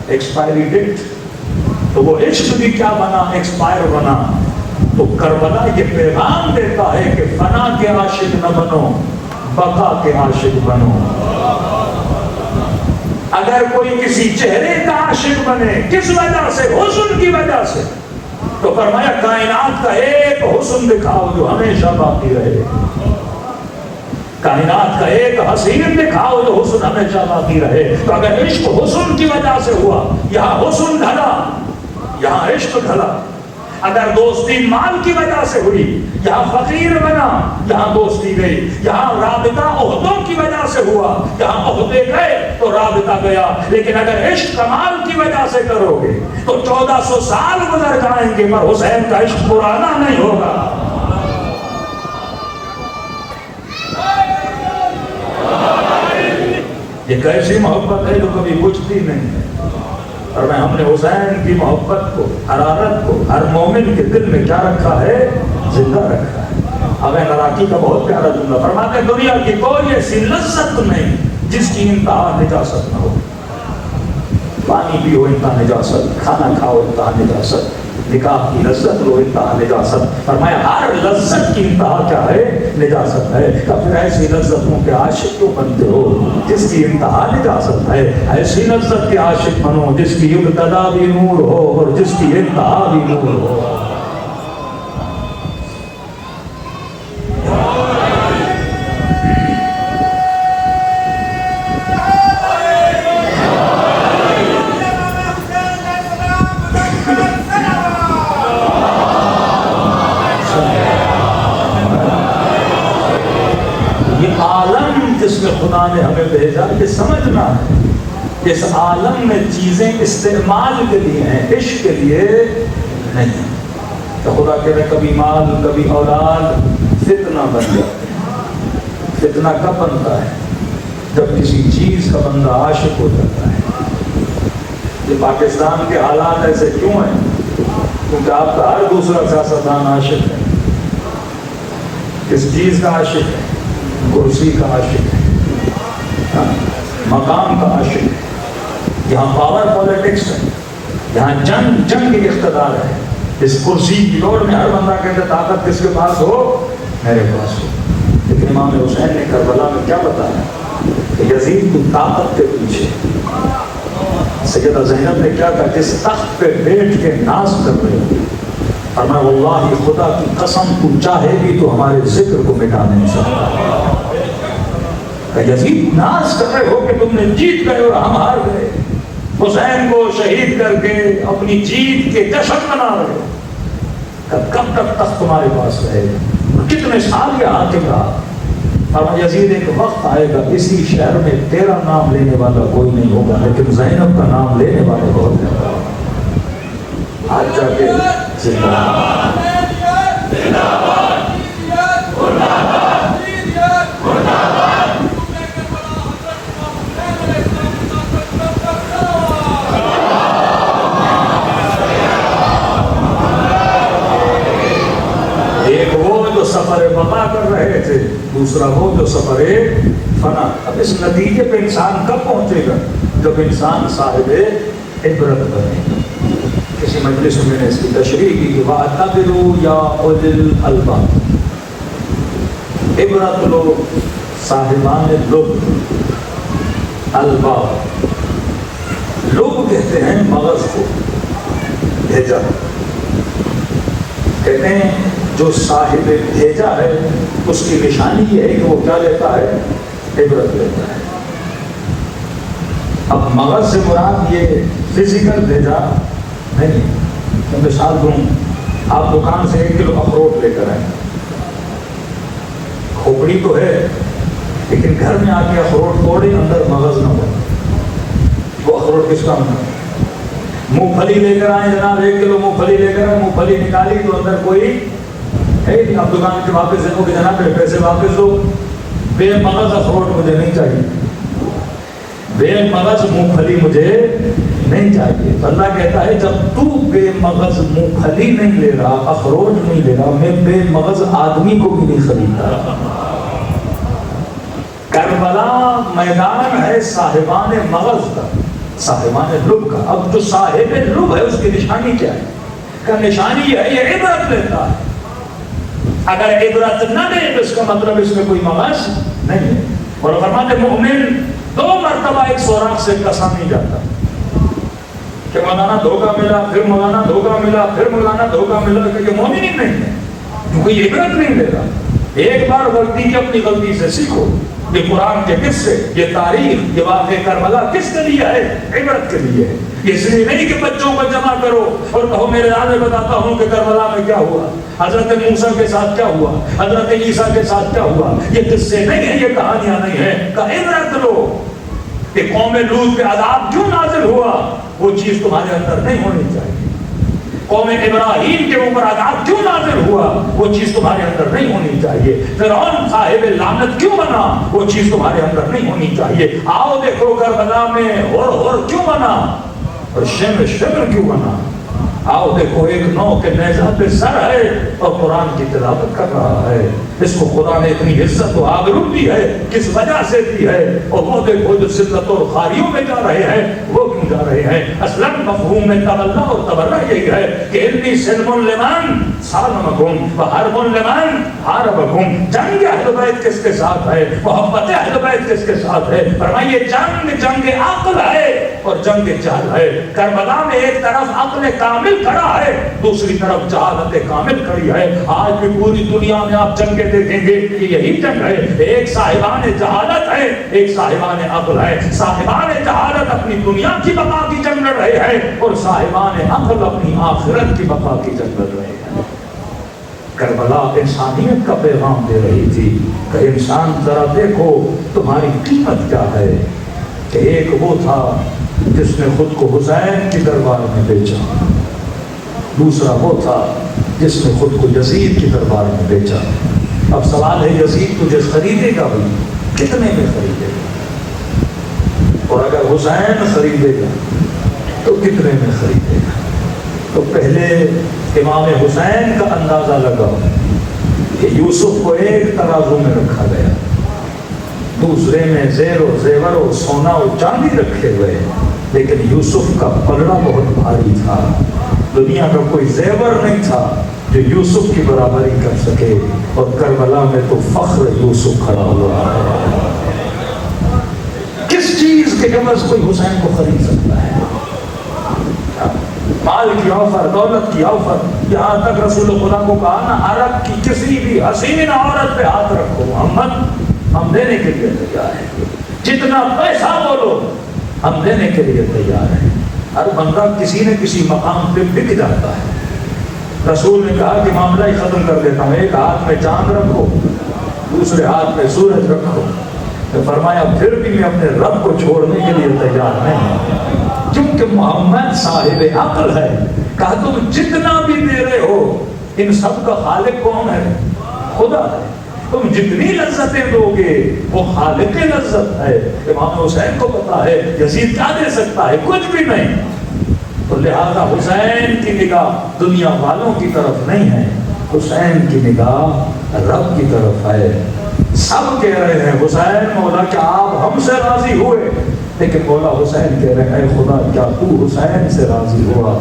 Expiry date. تو وہ عشق بھی کیا بنا؟ ایکسپائر بنا. تو کربلا یہ پیغام دیتا ہے کہ فنا کے عاشق نہ بنو، بقا کے عاشق بنو. اگر کوئی کسی چہرے کا عاشق بنے، کس وجہ سے؟ حسن کی وجہ سے. تو فرمایا کائنات کا ایک حسن دکھاؤ جو ہمیشہ باقی رہے. کائنات کا ایک حسین دکھاؤ جو حسن ہمیشہ باقی رہے. تو اگر عشق حسن کی وجہ سے ہوا، یہاں حسن ڈھلا، یہاں عشق ڈھلا. اگر دوستی مال کی وجہ سے ہوئی، یہاں فقیر بنا، یہاں دوستی گئی. یہاں رابطہ عہدوں کی وجہ سے ہوا، یہاں عہدے گئے تو رابطہ گیا. لیکن اگر عشق کمال کی وجہ سے کرو گے تو 1400 سال گزر جائیں گے پر حسین کا عشق پرانا نہیں ہوگا. یہ کیسی محبت ہے جو کبھی بجھتی نہیں ہے. اور میں ہم نے حسین کی محبت کو، حرارت کو ہر مومن کے دل میں کیا رکھا ہے؟ زندہ رکھا ہے. ہمیں نراکی کا بہت پیارا جملہ فرماتے ہیں دنیا کی کوئی ایسی لذت نہیں جس کی انتہا نجاست نہ ہو. پانی پیو انتہا نجاست، کھانا کھاؤ انتہا نجاست، نکاح کی لذت لو انتہا نجاست. فرمایا ہر لذت کی انتہا کیا ہے؟ نجاست ہے. تو پھر ایسی لذتوں کے عاشق کیوں بنتے ہو جس کی انتہا نجاست ہے؟ ایسی لذت کے عاشق بنو جس کی ابتدا بھی نور ہو اور جس کی انتہا بھی نور ہو. جس میں خدا نے ہمیں بھیجا یہ سمجھنا ہے اس عالم میں چیزیں استعمال کے لیے ہیں، عشق کے لیے نہیں. تو خدا کہہ رہے کبھی مال کبھی اولاد فتنہ بن جاتے ہیں. فتنہ کب بنتا ہے؟ جب کسی چیز کا بندہ عاشق ہو جاتا ہے. یہ پاکستان کے حالات ایسے کیوں ہیں؟ کیونکہ آپ کا ہر دوسرا سیاستدان عاشق ہے. کس چیز کا عاشق ہے؟ کرسی کا عاشق ہے، مقام کا عاشق ہے. یہاں پاور پالیٹکس ہے، یہاں جنگ اقتدار ہے. اس کرسی کی دوڑ میں ہر بندہ کہتا ہے طاقت کس کے پاس ہو؟ میرے پاس ہو. لیکن امام حسین نے کربلا میں کیا بتایا کہ یزید کی طاقت کے پیچھے. سیدہ زینب نے کیا کہا؟ جس تخت پہ بیٹھ کے ناز کر رہے ہو، اور میں واللہ خدا کی قسم تو چاہے بھی تو ہمارے ذکر کو مٹا نہیں سکتا. یزید ناز کر رہے ہو کہ تم نے جیت گئے اور ہم ہار گئے. حسین کو شہید کر کے اپنی جیت کے جشن منا رہے ہو. کب تک تخت تمہارے پاس رہے گا؟ کتنے سال یہ حاکم رہا. اور یزید ایک وقت آئے گا اسی شہر میں تیرا نام لینے والا کوئی نہیں ہوگا لیکن زینب کا نام لینے والے بہت ہیں. آج جا کے ایک وہ جو سفر بقا کر رہے تھے، دوسرا وہ جو سفر فنا. اب اس نتیجے پہ انسان کب پہنچے گا؟ جب انسان صاحب عبرت بنے. کسی مجلس میں نے اس کی تشریح کی کہ وَاعْتَبِرُوا يَا أُولِي الْأَلْبَابِ. عبرت لو صاحبان لب. الباب لب کہتے ہیں مغز کو، بھیجا. کہتے ہیں جو صاحب بھیجا ہے اس کی نشانی یہ ہے کہ وہ کیا لیتا ہے؟ عبرت لیتا ہے. اب مغز سے مراد یہ فزیکل بھیجا نہیں. میں مثال دوں، آپ دکان سے 1 کلو اخروٹ لے کر آئیں. کھوپڑی تو ہے لیکن گھر میں آ کے اخروٹ توڑے اندر مغز نہ ہو. وہ اخروٹ کس کا ہونا؟ مونگ پھلی لے کر آئے جناب، 1 کلو مونگ پھلی لے کر آئے، مونگ پھلی نکالی تو اندر کوئی ہے نہیں. آپ دکان کے واپس دیکھو کہ جناب پیسے واپس دو. بے مغز اخروٹ مجھے نہیں چاہیے، بے مغز مونگ پھلی مجھے نہیں چاہیے. اللہ کہتا ہے جب تو بے مغز مونگ پھلی نہیں لے رہا، اخروٹ نہیں لے رہا، میں بے مغز آدمی کو بھی نہیں خریدتا. کربلا میدان ہے صاحبان مغز کا. صاحبان لب کا. اب جو صاحب لب ہے اس کی نشانی کیا ہے؟ کہ نشانی یہ ہے یہ عبرت لیتا ہے. اگر عبرت نہ لے تو اس کا مطلب اس میں کوئی مغص نہیں ہے. اور فرماتے مومن 2 مرتبہ ایک سوراخ سے کسا نہیں جاتا کہ مولانا دھوکہ ملا، پھر مولانا دھوکہ ملا، پھر مولانا دھوکہ ملا. کہ یہ مومن ہی نہیں ہے، کوئی عبرت نہیں لے رہا. ایک بار غلطی کی اپنی غلطی سے سیکھو. یہ قرآن کے قصے، یہ تاریخ، یہ واقعہ کربلا کس کے لیے ہے؟ عبرت کے لیے ہے. اس لیے نہیں کہ بچوں کو جمع کرو اور کہو میرے آگے بتاتا ہوں کہ کربلا میں کیا ہوا، حضرت موسیٰ کے ساتھ کیا ہوا، حضرت عیسیٰ کے ساتھ کیا ہوا. یہ قصے نہیں ہیں، یہ کہانیاں نہیں ہیں. کہ عبرت لو کہ قوم لوط پہ عذاب کیوں نازل ہوا، وہ چیز تمہارے اندر نہیں ہونی چاہیے. قوم ابراہیم کے اوپر عذاب کیوں نازل ہوا، وہ چیز تمہارے اندر نہیں ہونی چاہیے. فرعون صاحب لعنت کیوں بنا، وہ چیز تمہارے اندر نہیں ہونی چاہیے. آؤ دیکھو کربلا میں ہور کیوں بنا اور شمر کیوں بنا. آؤ دیکھو ایک نو کے نیزہ پہ سر ہے اور قرآن کی تلاوت کر رہا ہے. اس کو خدا نے اتنی عزت و آبرو دی ہے، کس وجہ سے دی ہے. اور وہ دیکھو جو ذلت اور خاریوں میں جا رہے ہیں وہ کیوں جا رہے ہیں. اصلا مفہوم میں تولا اور تبرہ یہی ہے کہ انی سلم لمن سالمکم و حرب لمن حاربکم. جنگ اہل بیت کس کے ساتھ ہے، محبت اہل بیت کس کے ساتھ ہے. فرمائیے جنگ عقل ہے اور جنگ جہل ہے. کربلا میں ایک طرف عقل کامل کھڑا ہے، دوسری طرف جہالت کامل کھڑی ہے. آج بھی پوری دنیا میں آپ جنگیں دیکھیں گے کہ یہی جنگ ہے. ایک صاحبان جہالت ہے، ایک صاحبان عقل ہے. صاحبان جہالت اپنی دنیا کی بقا کی جنگ لڑ رہے ہیں اور صاحبان عقل اپنی آخرت کی بقا کی جنگ لڑ رہے ہیں. کربلا انسانیت کا پیغام دے رہی تھی کہ انسان ذرا دیکھو تمہاری قیمت کیا ہے. کہ ایک وہ تھا جس نے خود کو حسین کی دربار میں بیچا، دوسرا وہ تھا جس نے خود کو یزید کی دربار میں بیچا. اب سوال ہے یزید تجھے خریدے گا بھی کتنے میں خریدے گا، اور اگر حسین خریدے گا تو کتنے میں خریدے گا. تو پہلے امام حسین کا اندازہ لگاؤ کہ یوسف کو ایک ترازو میں رکھا گیا، دوسرے میں زیر و زیور و سونا و چاندی رکھے ہوئے، لیکن یوسف کا پلڑا بہت بھاری تھا. دنیا کا کوئی زیور نہیں تھا جو یوسف کی برابری کر سکے. اور کربلا میں تو فخر یوسف کھڑا ہوا ہے. کس چیز کے عوض کوئی حسین کو خرید سکتا ہے؟ مال کی آفر، دولت کی آفر. یہاں تک رسول خدا کو کہا نا عرب کی کسی بھی حسین عورت پہ ہاتھ رکھو محمد، ہم دینے کے لیے تیار ہیں. جتنا پیسہ بولو ہم دینے کے لیے تیار ہیں. ہر بندہ کسی نہ کسی مقام پہ بک جاتا ہے. رسول نے کہا کہ معاملہ ہی ختم کر دیتا ہوں، ایک ہاتھ میں چاند رکھو دوسرے ہاتھ میں سورج رکھو. فرمایا پھر بھی میں اپنے رب کو چھوڑنے کے لیے تیار نہیں، کیونکہ محمد صاحب عقل ہے. کہا تم جتنا بھی دے رہے ہو ان سب کا خالق کون ہے؟ خدا ہے. تم جتنی لذتیں دو گے وہ خالق لذت ہے. امام حسین کو پتا ہے یزید کیا دے سکتا ہے، کچھ بھی نہیں. تو لہذا حسین کی نگاہ دنیا والوں کی طرف نہیں ہے، حسین کی نگاہ رب کی طرف ہے. سب کہہ رہے ہیں حسین مولا کیا آپ ہم سے راضی ہوئے، لیکن مولا حسین کہہ رہے ہیں خدا کیا تو حسین سے راضی ہوا.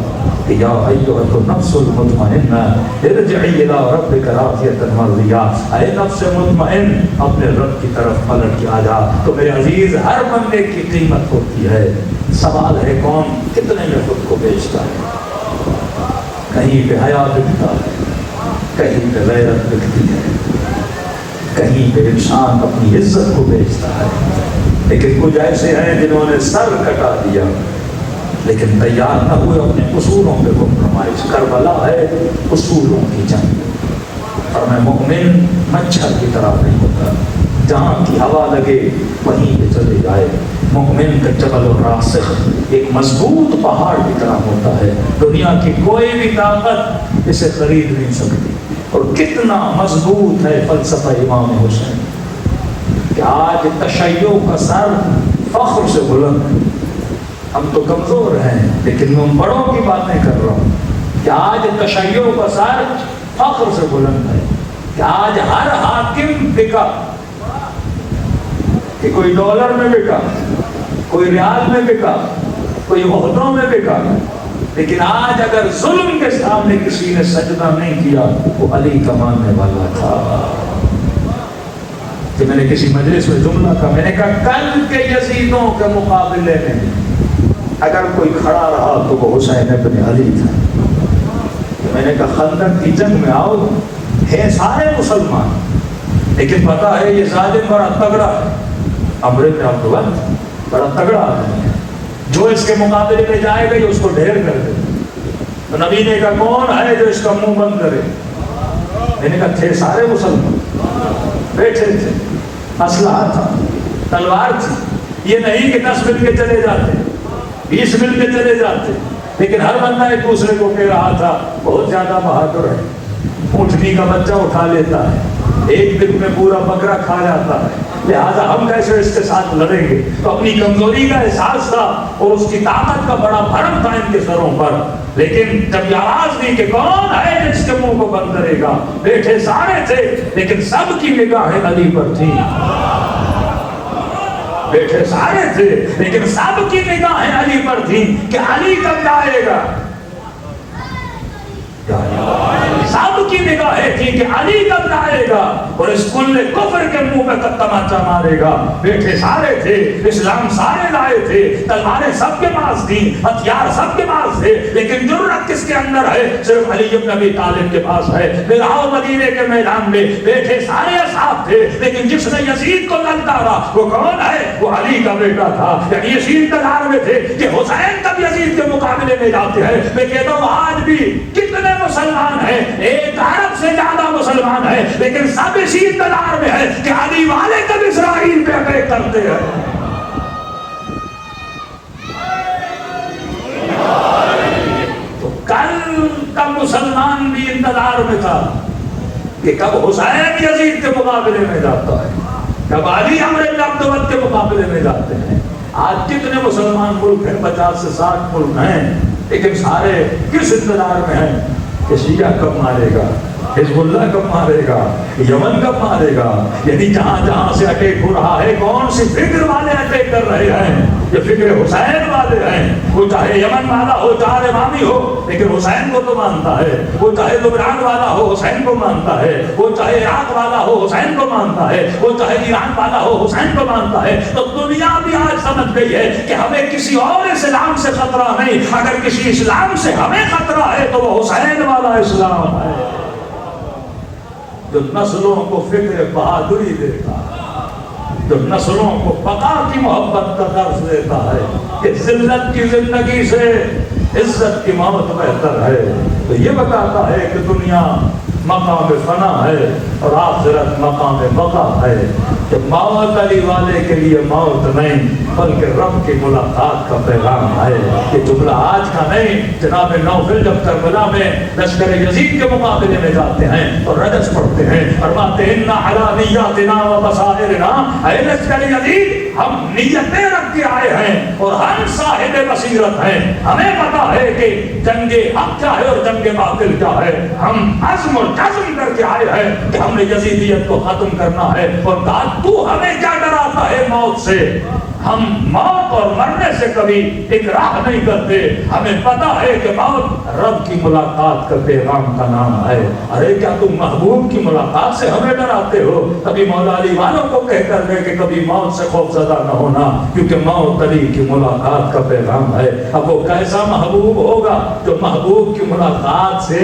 کہ یا ایھا النفس المطمئنہ ارجعی الی ربک راضیۃ مرضیہ. اے نفس مطمئن اپنے رب کی طرف پلٹ کے آ جا. تو میرے عزیز ہر بندے کی قیمت ہوتی ہے. سوال ہے کون کتنے میں خود کو بیچتا ہے. کہیں پہ حیا بکتا ہے، کہیں پہ غیرت بکتی ہے، کہیں پہ انسان اپنی عزت کو بیچتا ہے. لیکن کچھ ایسے ہیں جنہوں نے سر کٹا دیا لیکن تیار نہ ہوئے اپنے اصولوں پہ کمپرومائز. کربلا ہے اصولوں کی جنگ. اور میں مومن مچھر کی طرح نہیں ہوتا، جہاں کی ہوا لگے وہیں پہ چلے جائے. مومن کا جبل الراسخ ایک مضبوط پہاڑ کی طرح ہوتا ہے. دنیا کی کوئی بھی طاقت اسے خرید نہیں سکتی. اور کتنا مضبوط ہے فلسفہ امام حسین کہ آج تشیع کا سر فخر سے بلند ہے. ہم تو کمزور ہیں لیکن میں بڑوں کی باتیں کر رہا ہوں کہ آج تشیع کا سر فخر سے بلند ہے. کہ آج ہر حاکم بکا، کہ کوئی ڈالر میں بکا، کوئی ریال میں بکا، کوئی عہدوں میں بکا ہے، لیکن آج اگر ظلم کے سامنے کسی نے سجدہ نہیں کیا وہ علی کا ماننے والا تھا۔ کہ میں نے کسی مجلس میں جملہ کہا، میں نے کہا کل کے یزیدوں کے مقابلے میں اگر کوئی کھڑا رہا تو وہ حسین ابن علی تھا۔ میں نے کہا خندق کی جنگ میں آؤ، ہے سارے مسلمان، لیکن پتا ہے یہ ظالم بڑا تگڑا ہے، عمرو بن عبد الود بڑا تگڑا آدمی ہے، جو اس کے مقابلے میں جائے گا یہ اس کو ڈھیر کر دے۔ تو نبی نے کہا کون ہے جو اس کا منہ بند کرے؟ میں نے کہا تھے سارے مسلمان، بیٹھے تھے، اسلحہ تھا، تلوار تھی، یہ نہیں کہ 10 مل کے چلے جاتے، 20 مل کے چلے جاتے، لیکن ہر بندہ ایک دوسرے کو کہہ رہا تھا بہت زیادہ بہادر ہے، اونٹنی کا بچہ اٹھا لیتا ہے، ایک دن میں پورا بکرا کھا جاتا ہے، لہٰذا ہم کیسے اس کے ساتھ لڑیں گے؟ تو اپنی کمزوری کا احساس تھا اور اس کی طاقت کا بڑا بھرم تھا ان کے سروں پر، لیکن جب یہ آواز دی کہ کون ہے جس کے منہ کو بند کرے گا، بیٹھے سارے تھے لیکن سب کی نگاہیں علی پر تھی، بیٹھے سارے تھے لیکن سب کی نگاہیں علی پر تھیں کہ علی کب آئے گا، سب کی نگاہیں تھی کہ علی کب آئے گا اور اس کل کفر کے منہ پہ تماچا مارے گا۔ بیٹھے سارے تھے، اسلام سارے لائے تھے، تلواریں سب کے پاس تھیں، ہتھیار سب کے پاس تھے، لیکن جرأت کس کے اندر ہے؟ صرف علی بن ابی طالب کے پاس ہے۔ پھر آؤ مدینے کے میدان میں، بیٹھے سارے اصحاب تھے، لیکن جس نے یزید کو للکارا وہ کون ہے؟ وہ علی کا بیٹا تھا۔ یعنی اسی انتظار میں تھے کہ حسین تب یزید کے مقابلے میں جاتے ہیں۔ میں کہتا ہوں آج بھی کتنے مسلمان ہیں، ایک عرب سے زیادہ مسلمان ہیں، لیکن سب اسی انتظار میں ہے کہ علی والے کب اسرائیل پہ اٹیک کرتے ہیں۔ تو کل کا مسلمان بھی انتظار میں تھا کہ کب حسین یزید کے مقابلے میں جاتا ہے، کب علی عمرو بن عبد الود کے مقابلے میں جاتے ہیں۔ آج کتنے مسلمان ملک ہیں، 50 سے 60 ملک ہیں، لیکن سارے کس انتظار میں ہیں کہ شیعہ کب مارے گا، حزب اللہ کب مارے گا، یمن کب مارے گا۔ یعنی جہاں جہاں سے اٹیک ہو رہا ہے، کون سی فکر والے اٹیک کر رہے ہیں؟ یہ فکر حسین والے ہیں۔ وہ چاہے یمن والا ہو، چاہے امامی ہو، لیکن حسین کو تو مانتا ہے۔ وہ چاہے لبنان والا ہو، حسین کو مانتا ہے۔ وہ چاہے عراق والا ہو، حسین کو مانتا ہے۔ وہ چاہے ایران والا ہو، حسین کو مانتا ہے۔ تو دنیا بھی آج سمجھ گئی ہے کہ ہمیں کسی اور اسلام سے خطرہ نہیں، اگر کسی اسلام سے ہمیں خطرہ ہے تو وہ حسین والا اسلام ہے، جو نسلوں کو فکر بہادری دیتا ہے، جو نسلوں کو بقا کی محبت کا درس دیتا ہے کہ ذلت کی زندگی سے عزت کی موت بہتر ہے۔ تو یہ بتاتا ہے کہ دنیا مقام فنا ہے اور آخرت مقام بقا ہے، کہ موت علی والے کے لیے موت نہیں بلکہ رب کی ملاقات کا پیغام ہے۔ یہ جملہ آج کا نہیں، جناب نوفل جب کربلا میں لشکر یزید کے مقابلے میں جاتے ہیں اور رجس پڑھتے ہیں، فرماتے ہیں اِنَّ عَلَىٰ نِيَّاتِنَا وَبَصَائِرِنَا، اے لشکر یزید ہم نیتیں رکھ کے آئے ہیں اور ہم صاحب بصیرت ہیں، ہمیں پتا ہے کہ جنگ حق کیا ہے اور جنگ باطل کیا ہے، ہم عزم اور جزم کر کے آئے ہیں کہ ہم نے یزیدیت کو ختم کرنا ہے۔ اور کہا تو ہمیں کیا ڈراتا ہے موت سے؟ ہم موت اور مرنے سے کبھی اکراہ نہیں کرتے، ہمیں پتا ہے کہ موت رب کی ملاقات کا پیغام کا نام ہے۔ ارے کیا تم محبوب کی ملاقات سے ہمیں ڈراتے ہو؟ کبھی مولا علی والوں کو کہہ کر گئے کہ کبھی موت سے خوف زدہ نہ ہونا، کیونکہ موت علی کی ملاقات کا پیغام ہے۔ اب وہ کیسا محبوب ہوگا جو محبوب کی ملاقات سے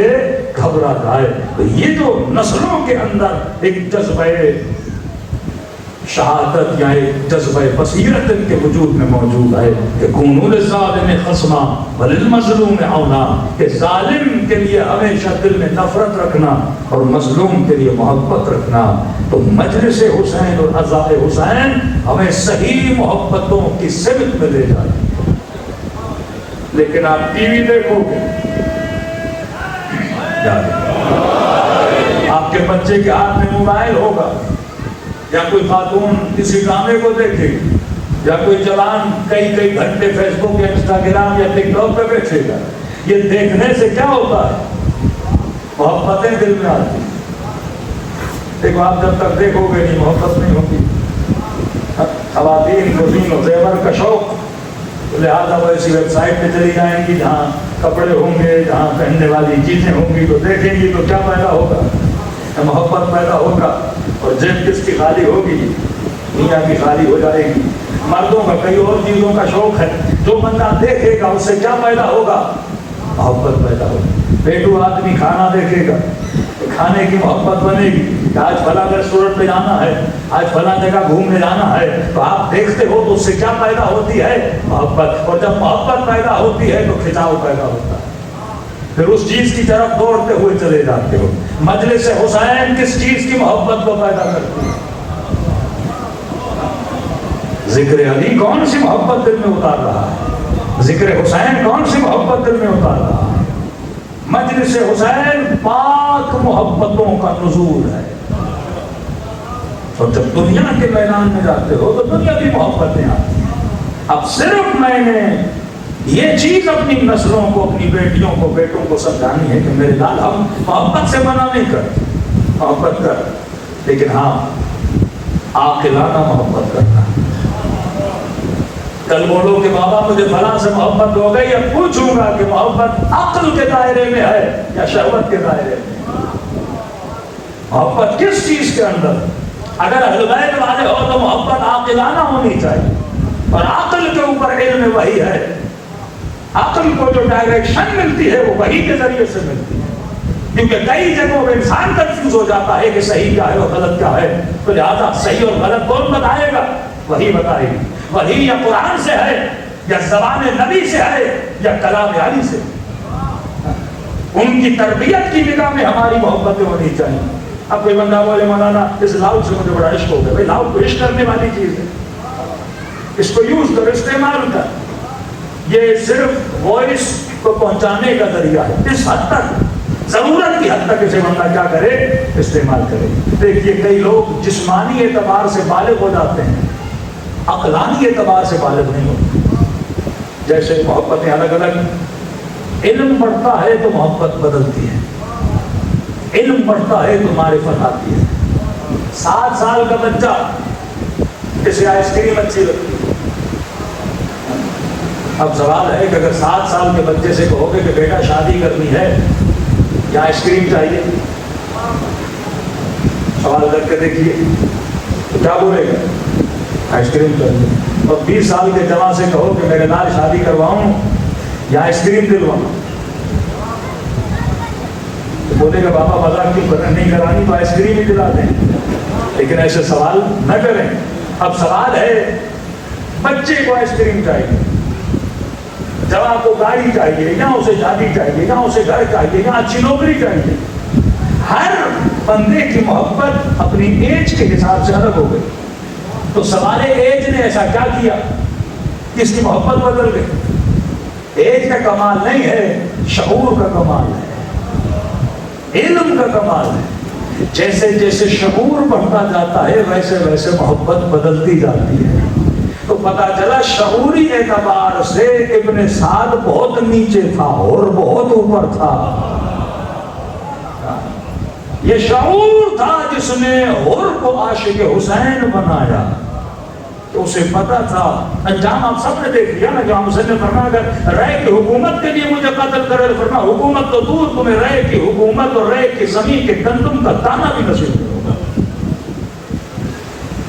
گھبرا جائے؟ تو یہ جو نسلوں کے اندر ایک جذبہ شہادت یا ایک جذبہ بصیرت کے وجود میں موجود ہے کہ کونوا للظالم خصما وللمظلوم عونا، کہ ظالم کے لیے ہمیشہ دل میں نفرت رکھنا اور مظلوم کے لیے محبت رکھنا۔ تو مجلس حسین اور عزاء حسین ہمیں صحیح محبتوں کی سمت میں لے جاتی۔ لیکن آپ ٹی وی دیکھو گے، آپ کے بچے کے ہاتھ میں موبائل ہوگا، یا کوئی خاتون کسی ڈرامے کو دیکھے گی، یا کوئی جوان کئی گھنٹے فیس بک یا انسٹاگرام یا ٹک ٹاک پہ بیٹھے گا۔ یہ دیکھنے سے کیا ہوتا ہے؟ محبتیں دل میں آتی۔ دیکھو آپ جب تک دیکھو گے نہیں محبت نہیں ہوگی۔ خواتین کو زین و زیور کا شوق، لہٰذا وہ ایسی ویب سائٹ پہ چلی جائیں گی جہاں کپڑے ہوں گے, جہاں پہننے والی چیزیں ہوں گی, تو دیکھیں گی تو کیا پیدا ہوگا؟ محبت پیدا ہوگا. اور جیب کس کی خالی ہوگی؟ دنیا کی خالی ہو جائے گی. مردوں کا کئی اور چیزوں کا شوق ہے, جو بندہ دیکھے گا اس سے کیا پیدا ہوگا؟ محبت پیدا ہوگی. بیٹو آدمی کھانا دیکھے گا, کھانے کی محبت بنے گی کہ آج فلاں ریسٹورنٹ پہ جانا ہے, آج فلاں جگہ گھومنے جانا ہے, تو آپ دیکھتے ہو تو اس سے کیا پیدا ہوتی ہے؟ محبت. اور جب محبت پیدا ہوتی ہے تو کھچاؤ پیدا ہوتا ہے, پھر اس چیز کی طرف دوڑتے ہوئے چلے جاتے ہو. مجلس حسین کس چیز کی محبت کو پیدا کرتی ہے؟ ذکر علی کون سی محبت دل میں اتار رہا ہے؟ ذکر حسین کون سی محبت دل میں اتار رہا ہے؟ مجلس حسین پاک محبتوں کا نزول ہے. اور جب دنیا کے میدان میں جاتے ہو تو دنیاوی محبتیں آتی ہیں. اب صرف میں نے یہ چیز اپنی نسلوں کو, اپنی بیٹیوں کو, بیٹوں کو سمجھانی ہے کہ میرے لال ہم محبت سے منع نہیں کرتے, محبت کر, لیکن ہاں عاقلانہ محبت کرنا. کل بولو کہ بابا مجھے فلاں سے محبت ہو گئی, اب پوچھوں گا کہ محبت عقل کے دائرے میں ہے یا شہوت کے دائرے میں؟ محبت کس چیز کے اندر؟ اگر اہل بیت والے ہو تو محبت عاقلانہ ہونی چاہیے, اور عقل کے اوپر علم وحی ہے. عقل کو جو ڈائریکشن ملتی ہے وہ وحی کے ذریعے سے ملتی ہے, کیونکہ کئی جگہوں میں انسان کنفیوز ہو جاتا ہے کہ صحیح کیا ہے اور غلط کیا ہے. تو لہٰذا صحیح اور غلط کون بتائے گا؟ وحی بتائے گی. وحی یا قرآن سے ہے, یا زبان نبی سے ہے, یا کلام علی سے. ان کی تربیت کی نگاہ میں ہماری محبتیں ہونی چاہیے. اب کوئی بندہ بولے مولانا اس لاؤڈ سے مجھے بڑا عشق ہو گیا. بھائی لاؤڈ کو عشق کرنے والی چیز ہے, اس کو یوز کرو, استعمال کر. یہ صرف وائس کو پہنچانے کا ذریعہ ہے. اس حد تک, ضرورت کی حد تک اسے بندہ کیا کرے؟ استعمال کرے. دیکھیے کئی لوگ جسمانی اعتبار سے بالغ ہو جاتے ہیں, عقلانی اعتبار سے بالغ نہیں ہوتے. جیسے محبتیں الگ الگ, علم بڑھتا ہے تو محبت بدلتی ہے, علم بڑھتا ہے تو معرفت آتی ہے. 7 سال کا بچہ اسے آئس کریم اچھی لگتی ہے. اب سوال ہے کہ اگر 7 سال کے بچے سے کہو گے کہ بیٹا شادی کرنی ہے یا آئس کریم چاہیے, سوال کر کے دیکھیے تو کیا بولے گا؟ آئس کریم چاہیے. اور 20 سال کے جوان سے کہو کہ میرے نال شادی کرواؤں یا آئس کریم دلواؤں, تو بولے گا بابا مزاق کی نہیں کرانی تو آئس کریم ہی دلا دیں. لیکن ایسے سوال نہ کریں. اب سوال ہے بچے کو آئس کریم چاہیے, جوان کو گاڑی چاہیے, یا اسے شادی چاہیے, یا اسے گھر چاہیے, یا اچھی نوکری چاہیے. ہر بندے کی محبت اپنی ایج کے حساب سے الگ ہو گئی. تو سوال ایج نے ایسا کیا کیا کہ اس کی محبت بدل گئی؟ ایج کا کمال نہیں ہے, شعور کا کمال ہے, علم کا کمال ہے. جیسے جیسے شعور بڑھتا جاتا ہے ویسے ویسے محبت بدلتی جاتی ہے. تو پتا چلا شعوری اعتبار سے ابن سعد بہت نیچے تھا اور بہت اوپر تھا. یہ شعور تھا جس نے حر کو عاشق حسین بنایا. تو اسے پتا تھا, انجام آپ سب نے دیکھ لیا نا. جو حسین نے فرمایا اگر رائے کی حکومت کے لیے مجھے قتل کرے, فرمایا حکومت تو دور, تمہیں رائے کی حکومت اور رائے کی زمین کے گندم کا دانہ بھی نصیب نہیں ہوگا.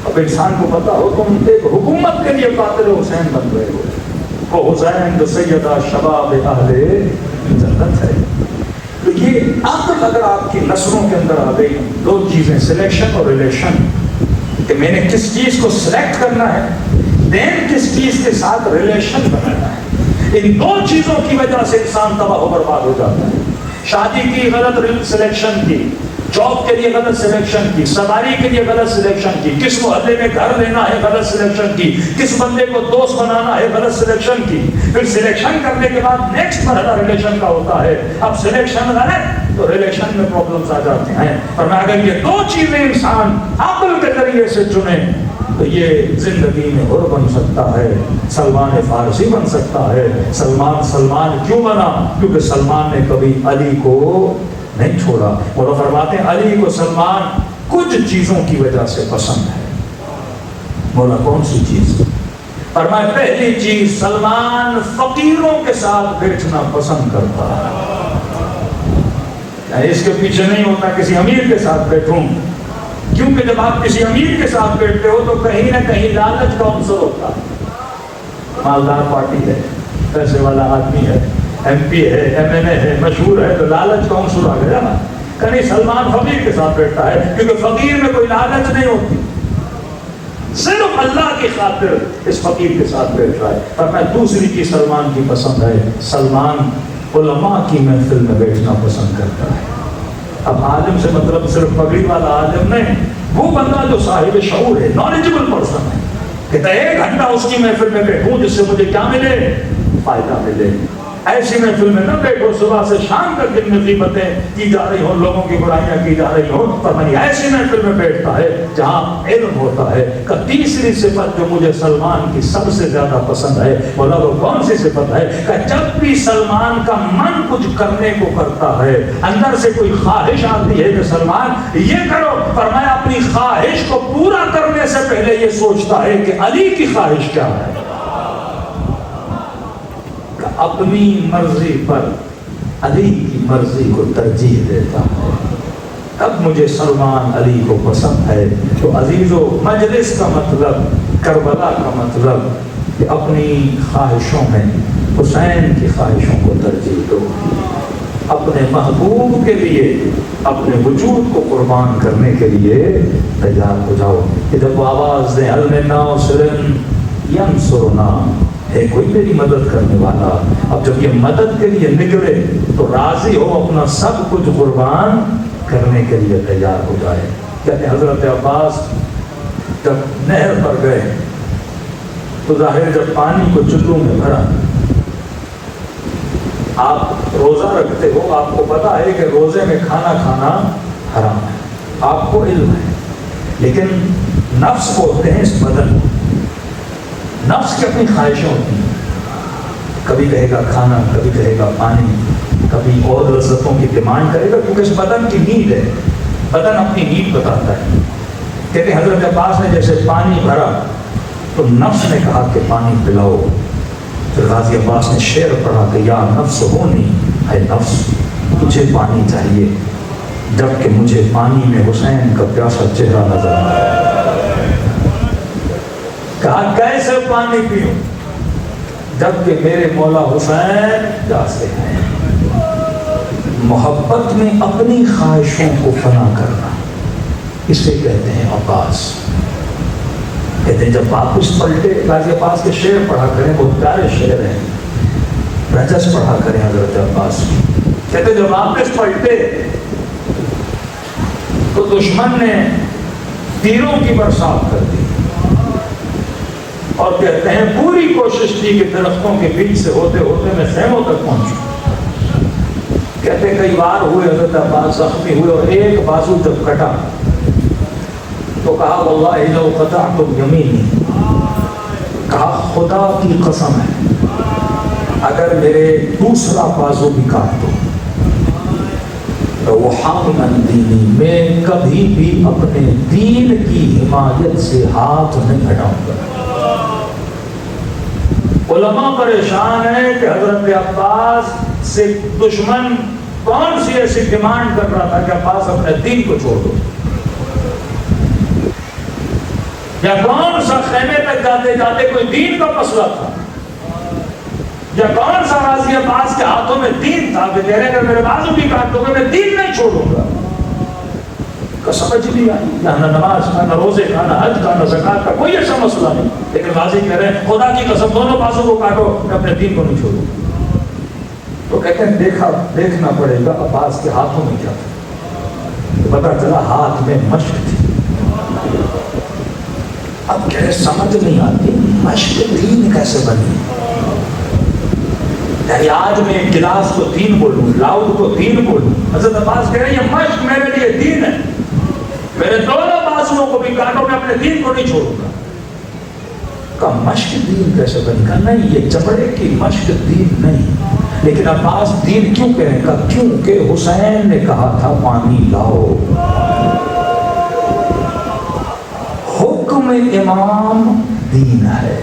اب انسان کو پتا ہو تم ایک حکومت کے لیے قاتل حسین بن گئے ہو. وہ حسین جو سیدہ شباب اہل جنت ہے. تو یہ عقل اگر آپ کی نسلوں کے اندر آ گئی, 2 چیزیں, سلیکشن اور ریلیشن, کہ میں نے کس چیز کو سلیکٹ کرنا ہے, دین کس چیز کے ساتھ ریلیشن بنانا ہے. ان 2 چیزوں کی وجہ سے انسان تباہ و برباد ہو جاتا ہے. شادی کی غلط سلیکشن کی, جاب کے لیے غلط سلیکشن کی, سواری کے لیے غلط سلیکشن کی, کس محلے میں گھر لینا ہے غلط سلیکشن کی, کس بندے کو دوست بنانا ہے غلط سلیکشن کی. پھر سلیکشن کرنے کے بعد نیکسٹ مرحلہ ریلیشن کا ہوتا ہے. اب سلیکشن غلط تو ریلیشن میں پرابلمز آ جاتے ہیں. اور اگر یہ 2 چیزیں انسان عقل کے ذریعے سے چنے تو یہ زندگی میں حر بن سکتا ہے, سلمان فارسی بن سکتا ہے. سلمان کیوں بنا؟ کیونکہ سلمان نے کبھی علی کو نہیں چھوڑا. اور وہ فرماتے ہیں علی کو سلمان کچھ چیزوں کی وجہ سے پسند ہے. بولا کون سی چیز؟ فرمایا پہلی چیز سلمان فقیروں کے ساتھ بیٹھنا پسند کرتا ہے، اس کے پیچھے نہیں ہوتا کسی امیر کے ساتھ بیٹھوں، کیونکہ جب آپ کسی امیر کے ساتھ بیٹھتے ہو تو کہیں نہ کہیں لالچ کا عنصر ہوتا ہے. مالدار پارٹی ہے، پیسے والا آدمی ہے، ایم پی ہے، ایم این اے ہے، مشہور ہے، تو لالچ کا عنصر آ گیا نا. کہیں سلمان فقیر کے ساتھ بیٹھتا ہے کیونکہ فقیر میں کوئی لالچ نہیں ہوتی، صرف اللہ کی خاطر اس فقیر کے ساتھ بیٹھ رہا ہے. اور میں دوسری چیز سلمان کی پسند ہے، سلمان علماء کی محفل میں بیٹھنا پسند کرتا ہے. اب عالم سے مطلب صرف پگڑی والا عالم نہیں، وہ بندہ جو صاحب شعور ہے، نالجبل پرسن ہے، کہتا ہے 1 گھنٹہ اس کی محفل میں بیٹھوں جس سے مجھے کیا ملے؟ فائدہ ملے. ایسی محفل میں نہ بیٹھو صبح سے شام تک دن میں غیبتیں کی جا رہی ہوں، لوگوں کی برائیاں کی جا رہی ہوں، پر میں ایسی محفل میں بیٹھتا ہے جہاں علم ہوتا ہے. کہ تیسری صفت جو مجھے سلمان کی سب سے زیادہ پسند ہے، بولا وہ کون سی صفت ہے؟ کہ جب بھی سلمان کا من کچھ کرنے کو کرتا ہے، اندر سے کوئی خواہش آتی ہے کہ سلمان یہ کرو، فرمایا اپنی خواہش کو پورا کرنے سے پہلے یہ سوچتا ہے کہ علی کی خواہش کیا ہے. اپنی مرضی پر علی کی مرضی کو ترجیح دیتا ہے. اب مجھے سلمان علی کو پسند ہے. تو عزیزو، مجلس کا مطلب، کربلا کا مطلب کہ اپنی خواہشوں میں حسین کی خواہشوں کو ترجیح دو، اپنے محبوب کے لیے اپنے وجود کو قربان کرنے کے لیے تیار ہو جاؤ. کہ جب وہ آواز دیں المنا سرن ینصرنا، ہے کوئی میری مدد کرنے والا. اب جب یہ مدد کے لیے نکلے تو راضی ہو اپنا سب کچھ قربان کرنے کے لیے تیار ہو جائے. کہتے ہیں حضرت عباس جب نہر پر گئے تو ظاہر جب پانی کو چلو میں بھرا، آپ روزہ رکھتے ہو، آپ کو پتا ہے کہ روزے میں کھانا کھانا حرام ہے، آپ کو علم ہے، لیکن نفس ہوتے ہیں اس بدن، نفس کی اپنی خواہشیں ہوتی ہیں، کبھی کہے گا کھانا، کبھی کہے گا پانی، کبھی اور لذتوں کی ڈیمانڈ کرے گا، کیونکہ اس بدن کی نیڈ ہے، بدن اپنی نیڈ بتاتا ہے. کہتے ہیں حضرت عباس نے جیسے پانی بھرا تو نفس نے کہا کہ پانی پلاؤ. پھر غازی عباس نے شعر پڑھا کہ یا نفس ہونی ہے نفس، تجھے پانی چاہیے جبکہ مجھے پانی میں حسین کا پیاسا چہرہ نظر آیا. کہا کیسے پانی پیوں جبکہ میرے مولا حسین پیاسے ہیں. محبت میں اپنی خواہشوں کو فنا کرنا، اسے کہتے ہیں عباس. کہتے ہیں جب واپس پلٹے، غازی عباس کے شعر پڑھا کریں، بہت پیارے شعر ہیں، رجس پڑھا کریں حضرت عباس. کہتے ہیں جب واپس پلٹے تو دشمن نے تیروں کی برسات کر دی، اور کہتے ہیں پوری کوشش کی کہ درختوں کے بیچ سے ہوتے ہوتے میں خیموں تک پہنچوں. کہتے ہیں کئی بار ہوئے حضرت عباس زخمی ہوئے، اور ایک بازو جب کٹا تو کہا واللہ لو قطعتم یمینی، کہا خدا کی قسم ہے اگر میرے دوسرا بازو بھی کاٹ دو تو وہ حامن دینی، میں کبھی بھی اپنے دین کی حمایت سے ہاتھ نہیں ہٹاؤں گا. علماء پریشان ہیں کہ حضرت عباس سے دشمن کون سی ایسی ڈیمانڈ کر رہا تھا کہ عباس اپنے دین کو چھوڑ دو، یا کون سا خیمے تک جاتے جاتے کوئی دین کا مسئلہ تھا، یا کون سا غازی عباس کے ہاتھوں میں دین تھا کہ کہہ رہے اگر میرے بازو بھی کاٹ دو گے میں دین نہیں چھوڑوں گا. کا سمجھ نہیں آئی، نہ نماز کا، نہ روزے کا، نہ حج کا، نہ زکات کا، کوئی ایسا مسئلہ نہیں. لیکن غازی کہہ رہے ہیں خدا کی قسم دونوں بازو کو کاٹو، میں اپنے دین کو نہیں چھوڑوں. تو کہتے ہیں دیکھنا پڑے گا عباس کے ہاتھوں میں کیا تھا. پتا چلا ہاتھ میں مشق تھی. اب کہہ رہے سمجھ نہیں آتی مشق دین کیسے بنی. یعنی آج میں گلاس کو دین بولوں، لاؤڈ کو دین بولوں. حضرت عباس کہہ رہے ہیں یہ مشق میرے لیے دین ہے، میرے دونوں بازوؤں کو بھی کاٹو، میں اپنے دین کو نہیں چھوڑوں گا. کا مشق دین کیسے بنے گا؟ نہیں، یہ چمڑے کی مشق دین نہیں. لیکن عباس دین کیوں کہنے کا؟ کیونکہ حسین نے کہا تھا پانی لاؤ. حکم امام دین ہے.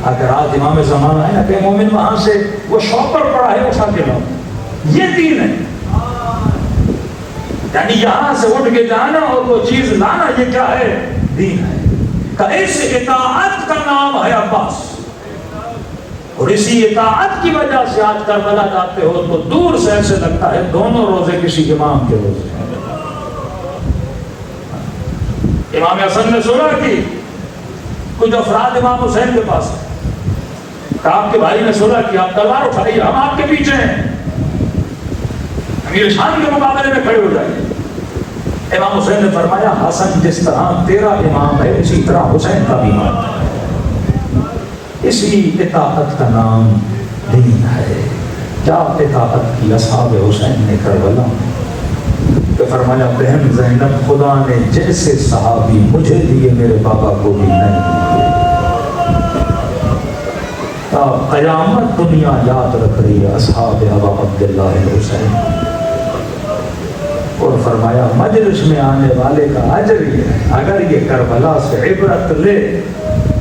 اگر آج امام زمانہ ہے نا کہ مومن وہاں سے وہ شاپر پڑا ہے اٹھا کے لاؤ، یہ دین ہے. یعنی یہاں سے اٹھ کے جانا اور وہ چیز لانا، یہ کیا ہے؟ دین ہے. کہ اس اطاعت کا نام ہے عباس، اور اسی اطاعت کی وجہ سے آج کربلا جاتے ہو تو دور سے ایسے لگتا ہے دونوں روزے کسی امام کے روزے. امام حسن نے صلح کی، کچھ افراد امام حسین کے پاس کہ آپ کے بھائی نے صلح کی، آپ تلوار اٹھائیے، ہم آپ کے پیچھے ہیں، امیر شام کے مقابلے میں کھڑے ہو جائیے. امام حسین نے فرمایا حسن جس طرح تیرا امام ہے اسی طرح حسین کا بھی امام ہے. اسی اطاعت کا نام دین ہے. کیا اطاعت کی اصحاب حسین نے کربلا میں؟ تو فرمایا بہن زینب خدا نے جیسے صحابی مجھے دیے میرے بابا کو بھی نہیں دیے. قیامت دنیا یاد رکھ رہی ہے اصحاب ابا عبداللہ حسین. اور فرمایا مجلس میں آنے والے کا اجر یہ ہے، اگر یہ کربلا سے عبرت لے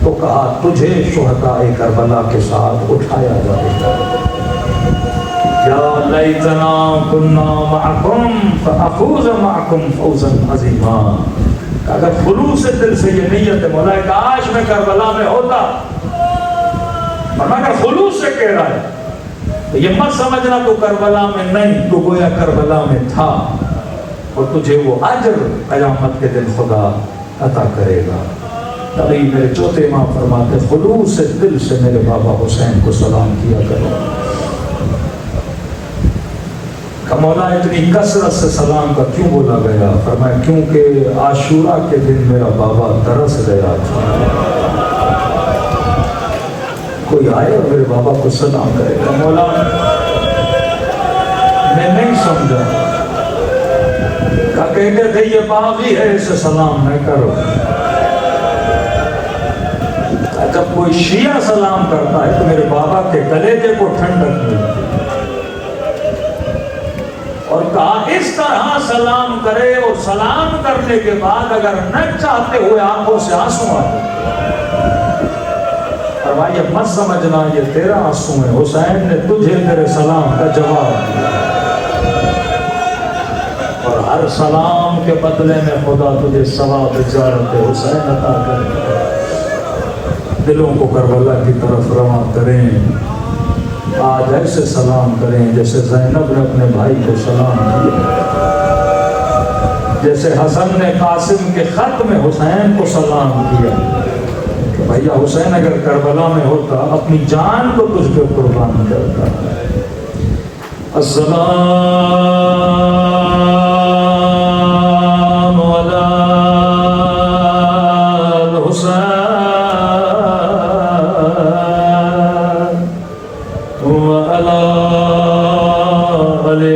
تو کہا تجھے شہداء کربلا کے ساتھ اٹھایا جائے گا. یا لیتنا کنا معکم فافوز معکم فوزا عظیما. اگر خلوص دل سے یہ نیت ہے مولا کاش میں کربلا میں ہوتا، ورنہ اگر خلوص سے کہہ رہا ہے تو یہ مت سمجھنا تو کربلا میں نہیں، تو گویا کربلا میں تھا، اور تجھے وہ اجر قیامت کے دن خدا عطا کرے گا. تبھی میرے چوتھے امام فرماتے خلوص دل سے میرے بابا حسین کو سلام کیا کرو. کہ مولا اتنی کثرت سے سلام کا کیوں بولا گیا؟ فرمایا کیونکہ عاشورہ کے دن میرا بابا ترس گیا تھا. کوئی آئے اور میرے بابا کو سلام کرے گا. مولا میں نہیں سمجھا، کہتے تھے یہ باغی ہے اسے سلام نہ کرو. جب کوئی شیعہ سلام کرتا ہے تو میرے بابا کے کلیجے کو ٹھنڈک ملتی اور کہا اس طرح سلام کرے، اور سلام کرنے کے بعد اگر نہ چاہتے ہوئے آنکھوں سے آنسو آتے. فرمایا مت سمجھنا یہ تیرا آنسو ہے، حسین نے تجھے تیرے سلام کا جواب دیا، اور ہر سلام کے بدلے میں خدا تجھے ثواب زیارت حسین عطا کرے. دلوں کو کربلا کی طرف رواں کریں. آج ایسے سلام کریں جیسے زینب نے اپنے بھائی کو سلام کیا، جیسے حسن نے قاسم کے خط میں حسین کو سلام کیا کہ بھیا حسین اگر کربلا میں ہوتا اپنی جان کو تجھ پہ قربان کرتا. السلام علی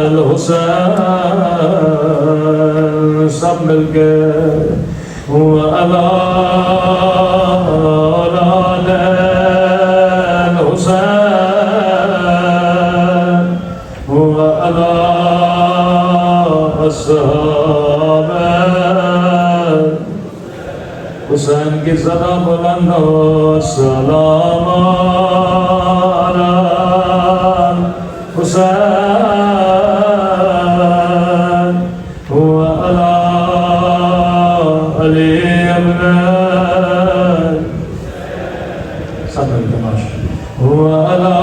الحسین سب مل کے حسین کی صدا بلند ہو. سلام علی حسین وعلی علی ابن سب التماش وعلی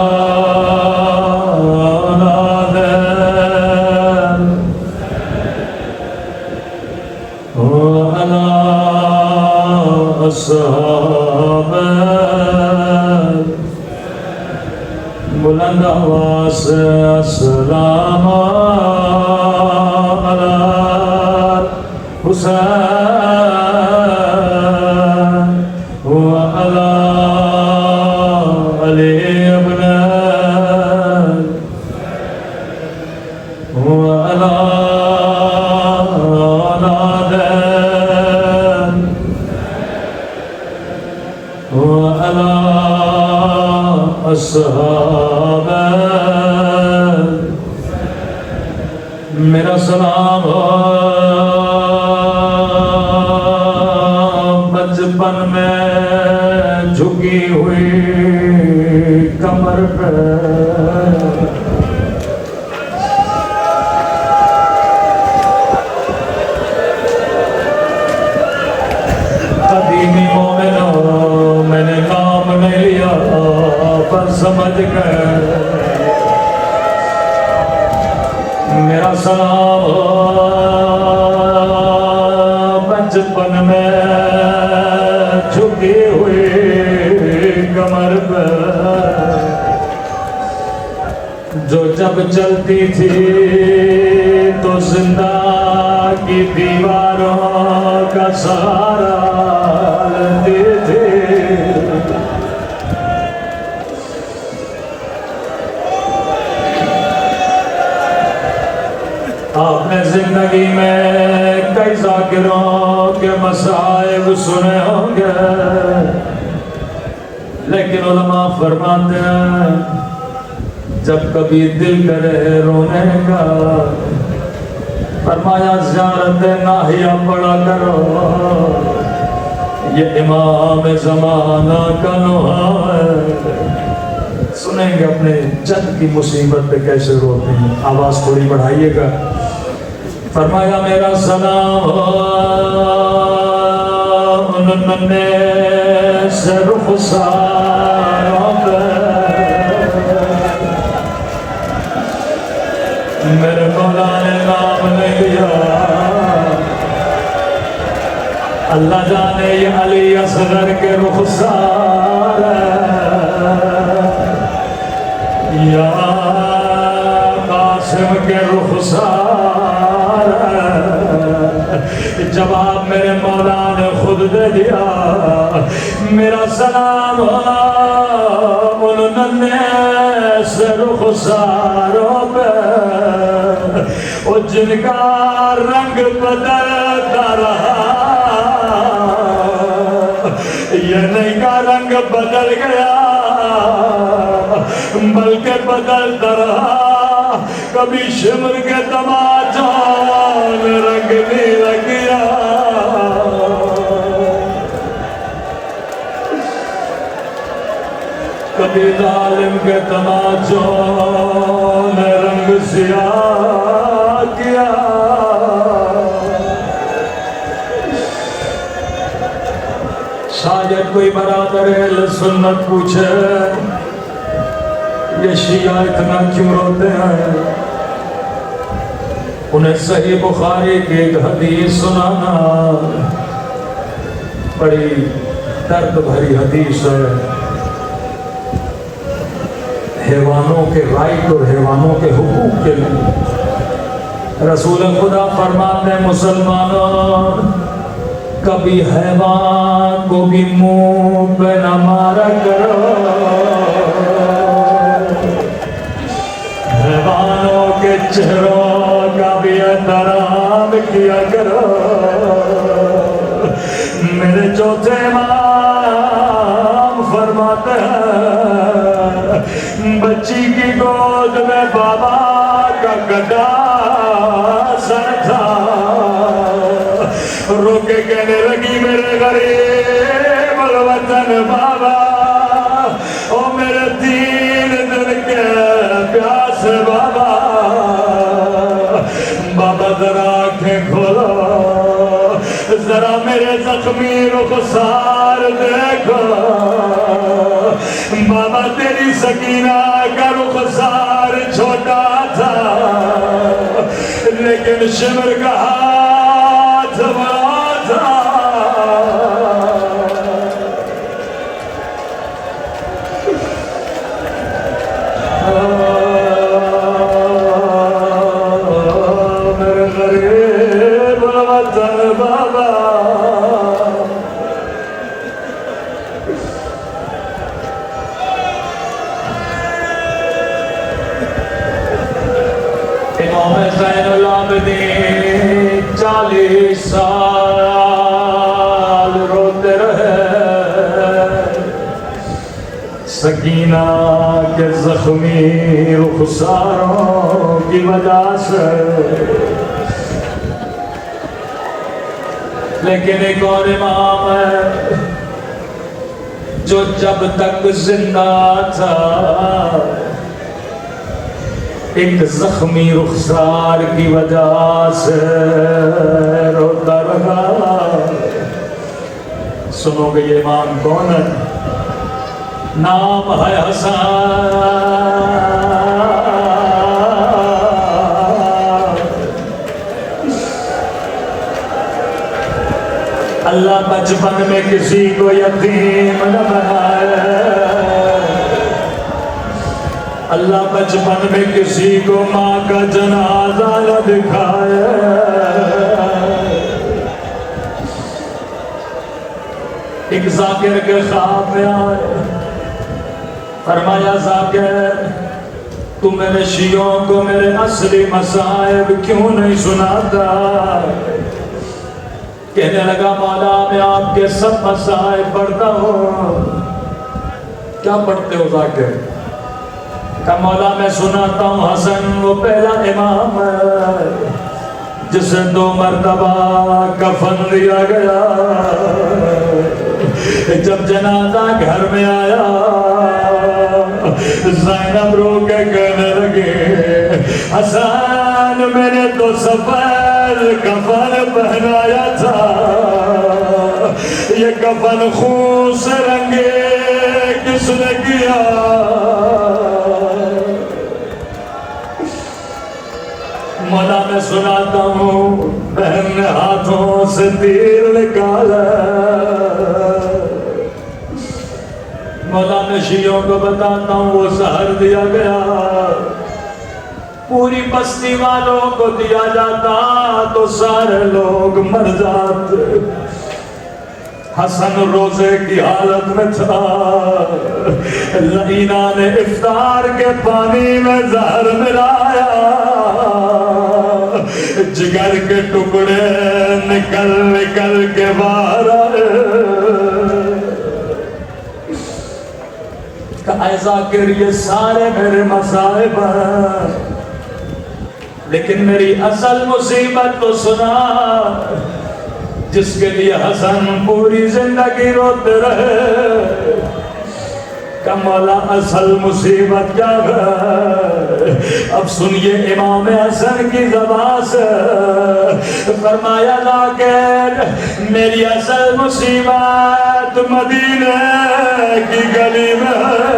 بلند آواز سے السلام علی حسین وعلی علی ابن وعلی الصحاب. میرا سلام ہو بچپن بچپن میں جھکی ہوئی کمر پہ قدیمی مومنوں میں نے نام نہیں لیا پر سمجھ گئے میرا سلام بچپن میں جھکی ہوئی کمر پہ جو جب چلتی تھی تو زندہ کی دیواروں کا سہارا لیتی تھی آپ نے زندگی میں کئی ذاکروں کے مصائب سنے ہوں گے لیکن علماء فرماتے ہیں جب کبھی دل کرے رونے کا فرمایا زیارت ناحیہ پڑا کرو یہ امام زمانہ کا نوحہ ہے سنیں گے اپنے جد کی مصیبت پہ کیسے روتے ہیں آواز تھوڑی بڑھائیے گا فرمایا میرا سلام ان ننے سے رخساروں پہ میرے مولا نے نام نہیں لیا اللہ جانے یہ علی اصغر کے رخسار یا قاسم کے رخسار جواب میرے مولا نے خود دے دیا میرا سلام ان ننے سے رخساروں پہ وہ جن کا رنگ بدلتا رہا یہ نہیں کا رنگ بدل گیا بلکہ بدلتا رہا کبھی شمر کے تماچوں نے رنگ نہیں لگیا کبھی ظالم کے تماچوں نے رنگ سیاہ کیا شاید کوئی برادر اہل سنت پوچھے یہ شیعہ اتنا کیوں روتے ہیں انہیں صحیح بخاری کی ایک حدیث سنانا بڑی درد بھری حدیث ہے حیوانوں کے رائٹ اور حیوانوں کے حقوق کے لیے رسول خدا فرماتے ہیں مسلمانوں کبھی حیوان کو بھی منہ پہ نہ مارا کرو حیوانوں کے چہروں کا بھی احترام کیا کرو میرے چوتھے امام فرماتے ہیں بچی کی گود میں بابا کا گدا سر تھا رو کے کہنے لگی میرے غریب الوطن بابا او میرے 3 دن کے پیاس بابا بابا ذرا آنکھیں کھولو ذرا میرے زخمی رخسار دیکھو بابا تیری سکینہ کا رخسار چھوٹا تھا لیکن شمر کا ہاتھ بڑا تھا میرے غریب الوطن بابا امام زین العابدین 40 سال روتے رہے سکینہ کے زخمی رخساروں کی وجہ سے لیکن ایک اور امام ہے جو جب تک زندہ تھا ایک زخمی رخسار کی وجہ سے روتا رہا. سنو گے یہ امام کون ہے؟ نام ہے حسن. اللہ بچپن میں کسی کو یتیم نہ بنائے. اللہ بچپن میں کسی کو ماں کا جنازہ نہ دکھائے. ایک ذاکر کے خواب میں آئے، فرمایا ذاکر تو میرے شیعوں کو میرے اصلی مصائب کیوں نہیں سناتا؟ کہنے لگا مولا میں آپ کے سب مصائب پڑھتا ہوں. کیا پڑھتے ہو ذاکر؟ کہ مولا میں سناتا ہوں حسن وہ پہلا امام ہے جسے 2 مرتبہ کفن دیا گیا. جب جنازہ گھر میں آیا زینب رو کے کہنے لگے حسن میں نے تو سفید کفن پہنایا تھا، یہ کفن خون سے رنگے کس نے کیا؟ مولا میں سناتا ہوں بہن نے ہاتھوں سے تیر نکالا. مولا میں شیعوں کو بتاتا ہوں وہ زہر دیا گیا، پوری بستی والوں کو دیا جاتا تو سارے لوگ مر جاتے. حسن روزے کی حالت میں تھا، لعینہ نے افطار کے پانی میں زہر ملایا، جگر کے ٹکڑے نکل نکل کے باہر آئے. اے ذاکر یہ سارے میرے مصائب ہیں، لیکن میری اصل مصیبت تو سنا. جس کے لیے حسن پوری زندگی روتے رہے، کہ مولا اصل مصیبت کیا ہے؟ اب سنیے امام حسن کی زبان سے. فرمایا ذاکر میری اصل مصیبت مدینے کی گلی میں ہے.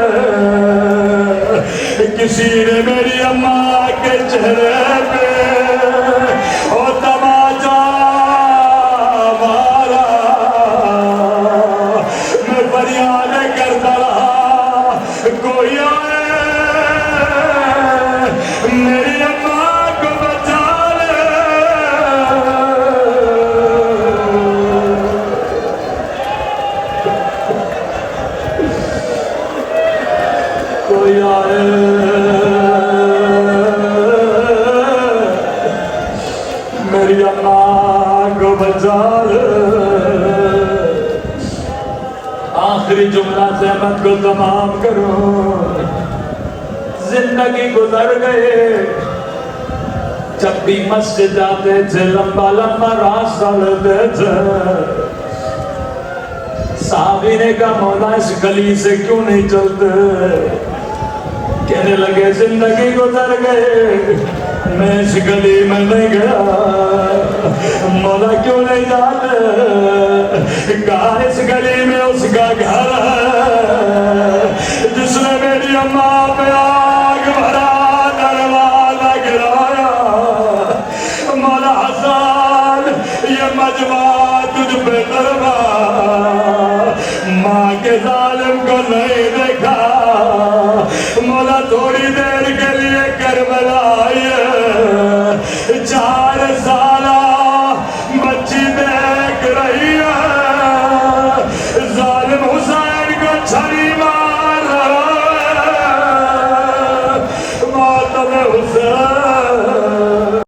کسی نے میری اماں کے چہرے پہ او تماچا مارا. میں فریاد کرتا رہا کوئی آئے میری اماں کو بچا لے. کوئی آئے میری اماں کو بچا لے. آخری جملہ زحمت کو تمام کرو. زندگی گزر گئے، جب بھی مسجد جاتے تھے لمبا لمبا راستہ لیتے تھے. صحابی نے کہا مولا اس گلی سے کیوں نہیں چلتے؟ کہنے لگے زندگی گزر گئے، میں اس گلی میں نہیں گیا. مولا کیوں نہیں جاتے؟ کہا اس گلی میں اس کا گھر ہے جس نے میری اماں پہ آگ بھرا دروازہ گرایا. مولا حسن یہ مجمع تجھ پہ دربا، ماں کے ظالم کو نہیں دیکھا. مولا تھوڑی دیر کے لیے کربلا آئیے